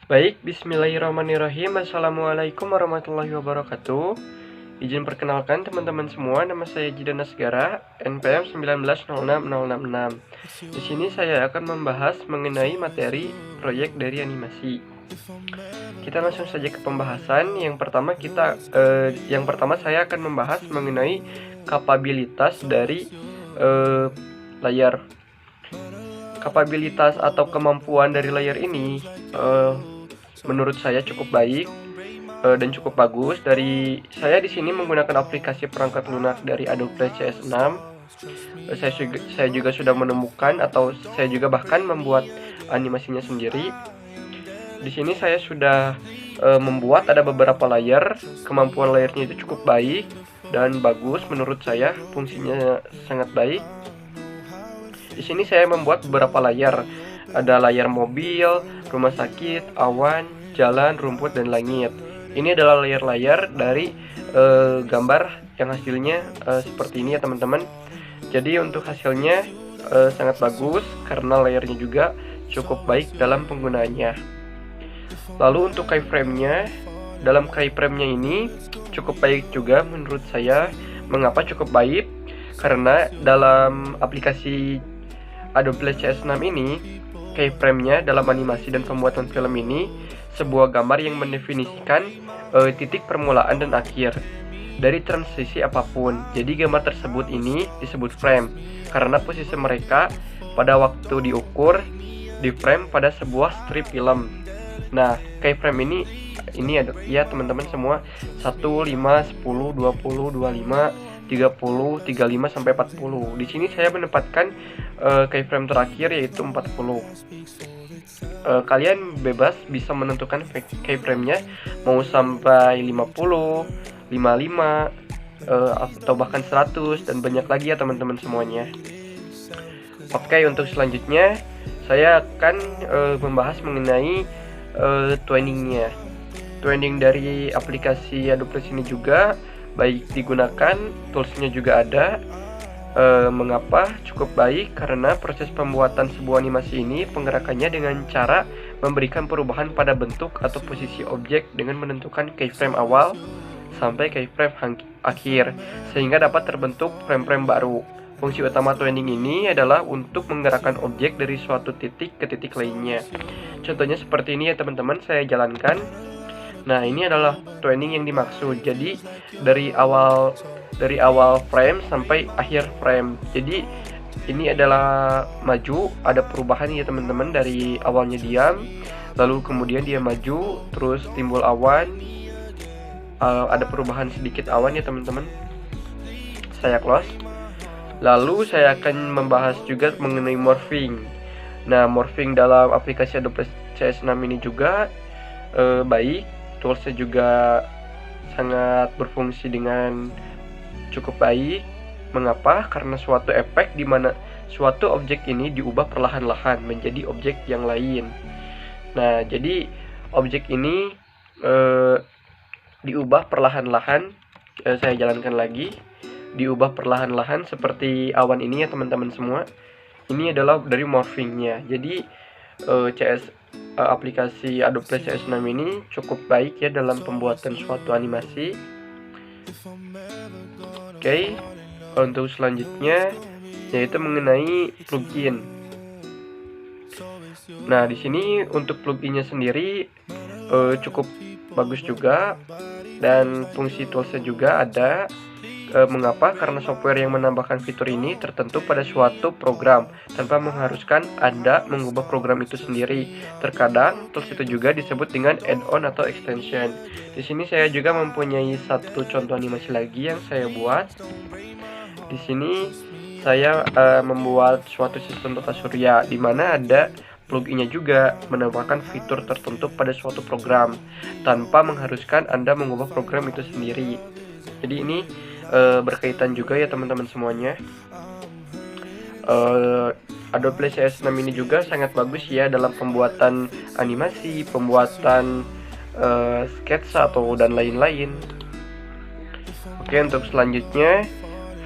Baik, bismillahirrahmanirrahim. Assalamualaikum warahmatullahi wabarakatuh. Izin perkenalkan teman-teman semua, nama saya Jidana Segara, NPM 1906066. Di sini saya akan membahas mengenai materi proyek dari animasi. Kita langsung saja ke pembahasan. Yang pertama saya akan membahas mengenai kapabilitas dari layar. Kapabilitas atau kemampuan dari layar ini menurut saya cukup baik dan cukup bagus. Saya di sini menggunakan aplikasi perangkat lunak dari Adobe Flash CS6. Saya juga sudah menemukan atau saya juga bahkan membuat animasinya sendiri. Di sini saya sudah membuat ada beberapa layar. Kemampuan layarnya itu cukup baik dan bagus menurut saya, fungsinya sangat baik. Di sini saya membuat beberapa layar. Ada layar mobil, rumah sakit, awan, jalan, rumput, dan langit. Ini adalah layar-layar dari gambar yang hasilnya seperti ini ya teman-teman. Jadi untuk hasilnya sangat bagus karena layarnya juga cukup baik dalam penggunaannya. Lalu untuk keyframe-nya, dalam keyframe-nya ini cukup baik juga menurut saya. Mengapa cukup baik? Karena dalam aplikasi Adobe Flash CS6 ini, keyframe-nya dalam animasi dan pembuatan film ini sebuah gambar yang mendefinisikan titik permulaan dan akhir dari transisi apapun. Jadi gambar tersebut ini disebut frame karena posisi mereka pada waktu diukur di frame pada sebuah strip film. Nah, keyframe ini ada ya teman-teman semua, 1, 5, 10, 20, 25, 30, 35 sampai 40. Di sini saya menempatkan keyframe terakhir yaitu 40. Kalian bebas bisa menentukan keyframe-nya mau sampai 50, 55 atau bahkan 100 dan banyak lagi ya teman-teman semuanya. Oke, untuk selanjutnya saya akan membahas mengenai twinning-nya. Twinning dari aplikasi Adobe Flash ini juga baik digunakan, toolsnya juga ada. Mengapa cukup baik? Karena proses pembuatan sebuah animasi ini penggerakannya dengan cara memberikan perubahan pada bentuk atau posisi objek dengan menentukan keyframe awal sampai keyframe akhir sehingga dapat terbentuk frame-frame baru. Fungsi utama twinning ini adalah untuk menggerakkan objek dari suatu titik ke titik lainnya. Contohnya seperti ini ya teman-teman, saya jalankan. Nah, ini adalah twinning yang dimaksud. Jadi dari awal frame sampai akhir frame. Jadi ini adalah maju, ada perubahan ya teman-teman, dari awalnya diam, lalu kemudian dia maju, terus timbul awan, ada perubahan sedikit awan ya teman-teman. Saya close. Lalu saya akan membahas juga mengenai morphing. Nah, morphing dalam aplikasi Adobe CS6 ini juga baik. Toolsnya juga sangat berfungsi dengan cukup baik. Mengapa? Karena suatu efek di mana suatu objek ini diubah perlahan-lahan menjadi objek yang lain. Nah, jadi objek ini diubah perlahan-lahan. Saya jalankan lagi. Diubah perlahan-lahan seperti awan ini ya teman-teman semua. Ini adalah dari morphingnya. Jadi aplikasi Adobe Flash CS6 ini cukup baik ya dalam pembuatan suatu animasi. Oke, untuk selanjutnya yaitu mengenai plugin. Nah, di sini untuk pluginnya sendiri cukup bagus juga dan fungsi toolsnya juga ada. Mengapa? Karena software yang menambahkan fitur ini tertentu pada suatu program tanpa mengharuskan Anda mengubah program itu sendiri. Terkadang tools itu juga disebut dengan add-on atau extension. Di sini saya juga mempunyai satu contoh animasi lagi yang saya buat. Di sini saya membuat suatu sistem tata surya di mana ada pluginnya juga menambahkan fitur tertentu pada suatu program tanpa mengharuskan Anda mengubah program itu sendiri. Jadi ini berkaitan juga ya teman-teman semuanya. Adobe Flash CS6 ini juga sangat bagus ya dalam pembuatan animasi, pembuatan sketsa atau dan lain-lain. Oke, untuk selanjutnya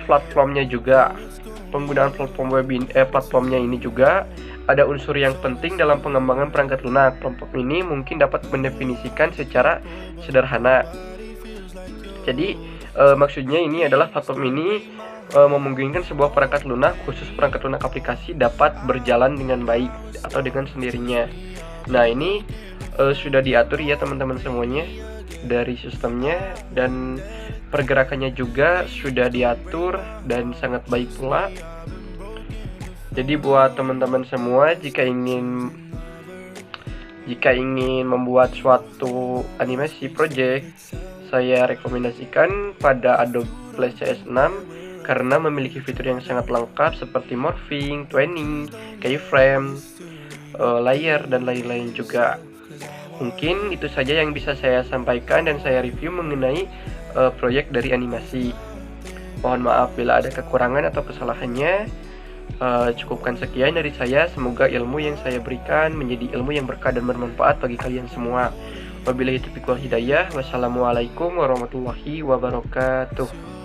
platformnya juga. Penggunaan platformnya ini juga ada unsur yang penting dalam pengembangan perangkat lunak. Kelompok ini mungkin dapat mendefinisikan secara sederhana. Jadi maksudnya ini adalah platform ini memungkinkan sebuah perangkat lunak, khusus perangkat lunak aplikasi, dapat berjalan dengan baik atau dengan sendirinya. Nah, ini sudah diatur ya teman-teman semuanya dari sistemnya, dan pergerakannya juga sudah diatur dan sangat baik pula. Jadi buat teman-teman semua, jika ingin membuat suatu animasi project, saya rekomendasikan pada Adobe Flash CS6 karena memiliki fitur yang sangat lengkap seperti morphing, twinning, keyframe, layer, dan lain-lain juga. Mungkin itu saja yang bisa saya sampaikan dan saya review mengenai proyek dari animasi. Mohon maaf bila ada kekurangan atau kesalahannya. Cukupkan sekian dari saya. Semoga ilmu yang saya berikan menjadi ilmu yang berkah dan bermanfaat bagi kalian semua. Wabillahi taufiq wal hidayah. Wassalamualaikum warahmatullahi wabarakatuh.